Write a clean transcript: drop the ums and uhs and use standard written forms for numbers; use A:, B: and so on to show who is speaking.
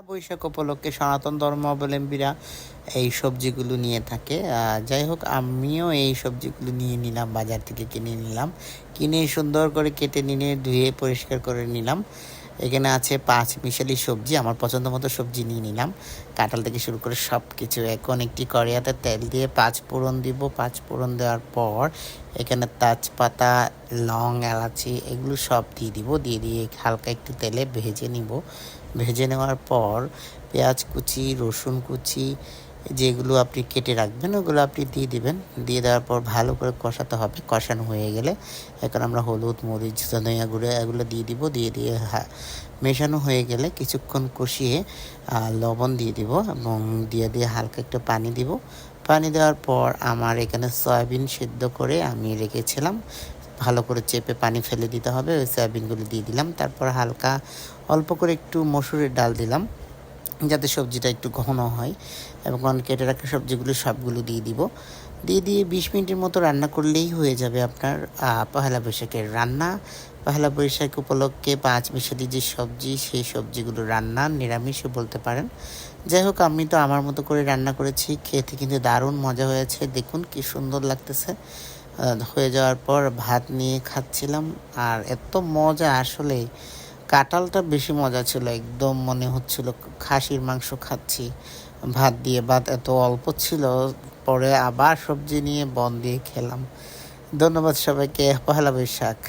A: বৈশাখ উপলক্ষে সনাতন ধর্মাবলম্বীরা এই সবজিগুলো নিয়ে থাকে। যাই হোক, আমিও এই সবজিগুলো নিয়ে নিলাম, বাজার থেকে কিনে নিলাম। কিনে সুন্দর করে কেটে নিয়ে ধুয়ে পরিষ্কার করে নিলাম। এখানে আছে 5 মিশালি সবজি, আমার পছন্দ মতো সবজি নিয়ে নিলাম। কাঁঠাল থেকে শুরু করে সব কিছু। এখন একটি কড়াইতে তেল দিয়ে 5 ফোড়ন দিব। 5 ফোড়ন দেওয়ার পর এখানে তেজপাতা, লং, এলাচি এগুলো সব দিয়ে হালকা একটু তেলে ভেজে নিব। ভেজে নেওয়ার পর পেঁয়াজ কুচি, রসুন কুচি যেগুলো আপনি কেটে রাখবেন ওগুলো আপনি দিয়ে দিবেন। দিয়ে দেওয়ার পর ভালো করে কষাতে হবে। কষানো হয়ে গেলে এখন আমরা হলুদ, মরিচ, ধনিয়া গুঁড়ো এগুলো দিয়ে দিব। দিয়ে মেশানো হয়ে গেলে কিছুক্ষণ কষিয়ে লবণ দিয়ে দিব এবং দিয়ে হালকা একটু পানি দিব। পানি দেওয়ার পর আমার এখানে সয়াবিন সিদ্ধ করে আমি রেখেছিলাম, ভালো করে চেপে পানি ফেলে দিতে হবে। ওই সয়াবিনগুলো দিয়ে দিলাম। তারপর হালকা অল্প করে একটু মসুরের ডাল দিলাম যাতে সবজিটা একটু ঘন হয়, এবং কেটে রাখা সবজিগুলো সবগুলো দিয়ে দিব। দিয়ে 20 মিনিটের মতো রান্না করলেই হয়ে যাবে আপনার পহেলা বৈশাখের রান্না। পহেলা বৈশাখ উপলক্ষে 5 মিশালি যে সবজি, সেই সবজিগুলো রান্না, নিরামিষও বলতে পারেন। যাই হোক, আমি তো আমার মতো করে রান্না করেছি, খেতে কিন্তু দারুণ মজা হয়েছে। দেখুন কি সুন্দর লাগতেছে। হয়ে যাওয়ার পর ভাত নিয়ে খাচ্ছিলাম, আর এত মজা, আসলে কাঁঠালটা বেশি মজা ছিল। একদম মনে হচ্ছিল খাসির মাংস খাচ্ছি ভাত দিয়ে। ভাত এত অল্প ছিল, পরে আবার সবজি নিয়ে বন দিয়ে খেলাম। ধন্যবাদ সবাইকে। পহেলা বৈশাখ।